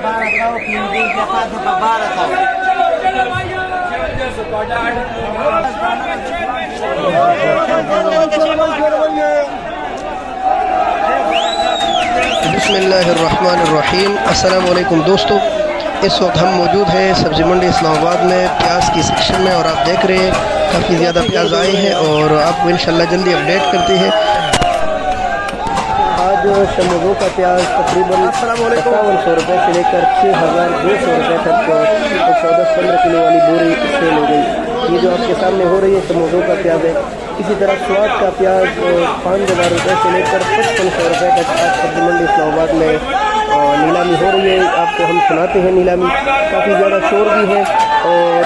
बिस्मिल्लाहिर्रहमानिर्रहीम। अस्सलाम वालेकुम दोस्तों, इस वक्त हम मौजूद हैं सब्ज़ी मंडी इस्लामाबाद में प्याज की सेक्शन में, और आप देख रहे हैं काफ़ी ज़्यादा प्याज आए हैं और आपको इंशाल्लाह जल्दी अपडेट करते हैं। आज शमोगों का प्याज तकरीबन 5700 रुपये से लेकर 6200 रुपये तक 14-15 किलो वाली बोरी सेल हो गई। ये जो आपके सामने हो रही है शमोगों का प्याज है। इसी तरह स्वाद का प्याज 5000 रुपये से लेकर 5500 रुपये तक आज सब्ज़ी मंडी इस्लामाबाद में नीलामी हो रही है। आपको हम सुनाते हैं नीलामी। काफ़ी ज़्यादा शोर भी है और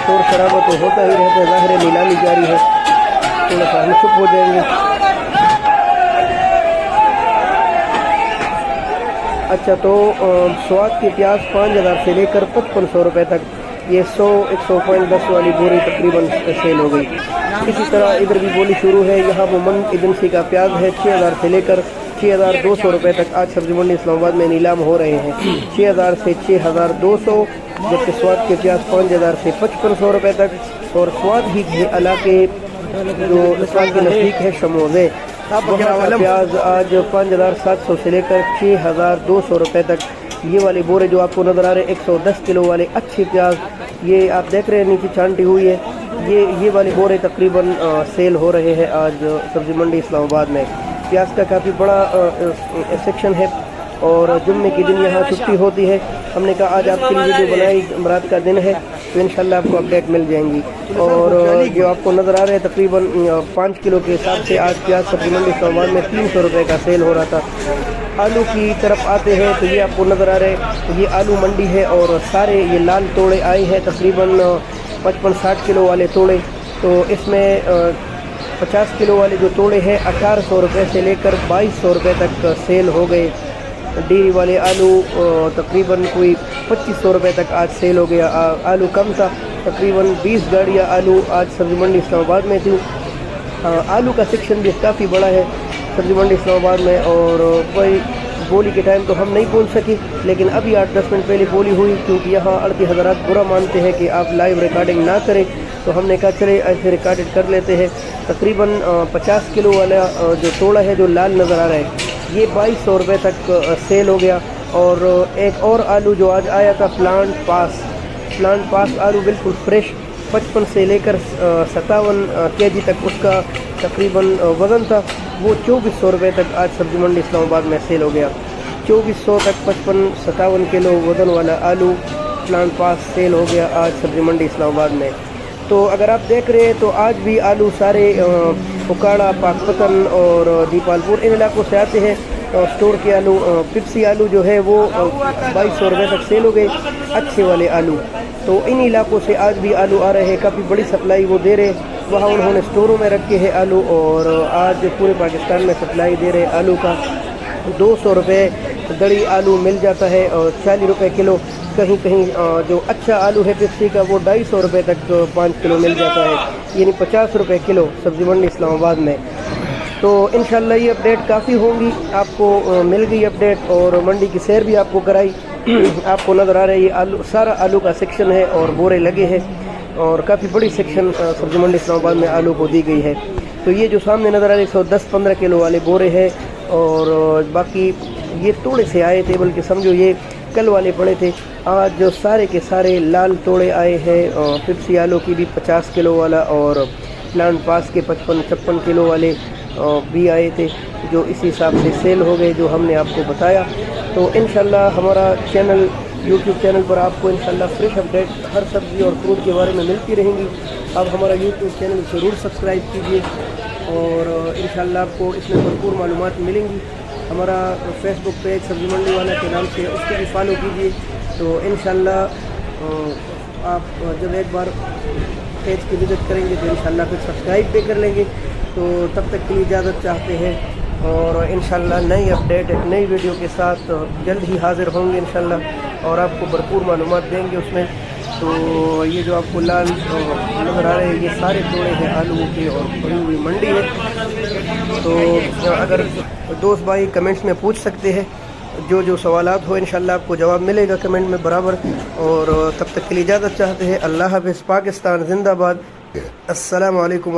शोर शराबा तो होता ही रहता है, ज़ाहिर है नीलामी जारी है। थोड़ा सा हम चुप हो जाएंगे। अच्छा, तो स्वाद के प्याज 5000 से लेकर 5500 रुपये तक ये 100-100.10 वाली बोरी तकरीबन सेल हो गई। इसी तरह इधर भी बोली शुरू है। यहाँ मोमन एजेंसी का प्याज है 6000 से लेकर 6200 रुपये तक आज सब्ज़ी मंडी इस्लामाबाद में नीलाम हो रहे हैं। 6000 से 6200, जबकि स्वाद के प्याज 5000 से 5500 रुपये तक। और स्वाद ही इलाके जो स्वाद के नज़दीक है शमोज़े, वहाँ वाला प्याज आज 5700 से लेकर 6200 रुपये तक ये वाली बोरे जो आपको नज़र आ रहे हैं 110 किलो वाले अच्छे प्याज, ये आप देख रहे हैं नीचे छांटी हुई है। ये वाले बोरे तकरीबन सेल हो रहे हैं आज सब्ज़ी मंडी इस्लामाबाद में। प्याज का काफ़ी बड़ा सेक्शन है और जुम्मे के दिन यहाँ छुट्टी होती है। हमने कहा आज आपके लिए वीडियो बनाई, रात का दिन है तो इंशाल्लाह आपको अपडेट मिल जाएंगी। और जो आपको नज़र आ रहे हैं तकरीबन 5 किलो के हिसाब से आज प्याज सब्ज़ी मंडी इस्लामाबाद में 300 रुपये का सेल हो रहा था। आलू की तरफ आते हैं तो ये आपको नज़र आ रहे हैं, ये आलू मंडी है और सारे ये लाल तोड़े आए हैं तकरीबन 55-60 किलो वाले तोड़े। तो इसमें 50 किलो वाले जो तोड़े हैं 1800 रुपये से लेकर 2200 रुपये तक सेल हो गए। डेरी वाले आलू तकरीबन कोई 2500 रुपये तक आज सेल हो गया। आलू कम था, तकरीबन 20 गाड़ियाँ आलू आज सब्ज़ी मंडी इस्लामाबाद में थी। आलू का सेक्शन भी काफ़ी बड़ा है सब्ज़ी मंडी इस्लामाबाद में। और कोई बोली के टाइम तो हम नहीं पहुंच सके, लेकिन अभी 8-10 मिनट पहले बोली हुई, क्योंकि यहाँ अड़ती हज़रात बुरा मानते हैं कि आप लाइव रिकॉर्डिंग ना करें, तो हमने कहा चले ऐसे रिकॉर्डेड कर लेते हैं। तकरीबन 50 किलो वाला जो तोड़ा है जो लाल नज़र आ रहा है ये 2200 रुपये तक सेल हो गया। और एक और आलू जो आज आया था प्लांट पास आलू बिल्कुल फ्रेश 55 से लेकर 57 kg तक उसका तकरीबन वज़न था, वो 2400 रुपये तक आज सब्ज़ी मंडी इस्लामाबाद में सेल हो गया। 2400 तक 55-57 किलो वज़न वाला आलू प्लांट पास सेल हो गया आज सब्ज़ी मंडी इस्लामाबाद में। तो अगर आप देख रहे हैं तो आज भी आलू सारे उकाड़ा, पाकपतन और दीपालपुर इन इलाकों से आते हैं। स्टोर के आलू, पिप्सी आलू जो है वो 2200 रुपये तक सेल हो गए, अच्छे वाले आलू। तो इन इलाकों से आज भी आलू आ रहे हैं, काफ़ी बड़ी सप्लाई वो दे रहे, वहाँ उन्होंने स्टोरों में रखे हैं आलू और आज पूरे पाकिस्तान में सप्लाई दे रहे आलू का। 200 रुपये दड़ी आलू मिल जाता है और 40 रुपये किलो। कहीं कहीं जो अच्छा आलू है पिप्सी का वो 250 रुपये तक 5 किलो मिल जाता है, यानी 50 रुपये किलो सब्ज़ी मंडी इस्लामाबाद में। तो इंशाल्लाह ये अपडेट काफ़ी होंगी, आपको मिल गई अपडेट और मंडी की सैर भी आपको कराई। आपको नज़र आ रहा है ये आलू, सारा आलू का सेक्शन है और बोरे लगे हैं और काफ़ी बड़ी सेक्शन सब्ज़ी मंडी इस्लामाबाद में आलू को दी गई है। तो ये जो सामने नज़र आ रहे 110-15 किलो वाले बोरे हैं और बाकी ये तोड़े से आए थे, बल्कि समझो ये कल वाले पड़े थे। आज जो सारे के सारे लाल तोड़े आए हैं, पिप्सी आलू की भी 50 किलो वाला और प्लांट पास के 55-56 किलो वाले भी आए थे, जो इसी हिसाब से सेल हो गए जो हमने आपको बताया। तो इंशाल्लाह हमारा चैनल यूट्यूब चैनल पर आपको इंशाल्लाह फ्रेश अपडेट हर सब्ज़ी और फ्रूट के बारे में मिलती रहेंगी। आप हमारा यूट्यूब चैनल ज़रूर सब्सक्राइब कीजिए और इंशाल्लाह आपको इसमें भरपूर मालूमात मिलेंगी। हमारा फेसबुक पेज सब्ज़ी मंडी वाला के नाम से उसको भी फॉलो कीजिए। तो इंशाल्लाह आप जब एक बार पेज की विज़िट करेंगे तो इंशाल्लाह फिर सब्सक्राइब भी कर लेंगे। तो तब तक के लिए इजाज़त चाहते हैं और इंशाल्लाह नई अपडेट एक नई वीडियो के साथ जल्द ही हाज़िर होंगे इंशाल्लाह और आपको भरपूर मालूमात देंगे उसमें। तो ये जो आपको लाल नज़र आ रहे हैं ये सारे तोड़े हैं आलू के और भरी हुई मंडी है। तो अगर दोस्त भाई कमेंट्स में पूछ सकते हैं जो जो सवालात हो इंशाल्लाह आपको जवाब मिलेगा कमेंट में बराबर। और तब तक के लिए इजाज़त चाहते हैं। अल्लाह हाफ़िज़। पाकिस्तान जिंदाबाद। अस्सलामु अलैकुम।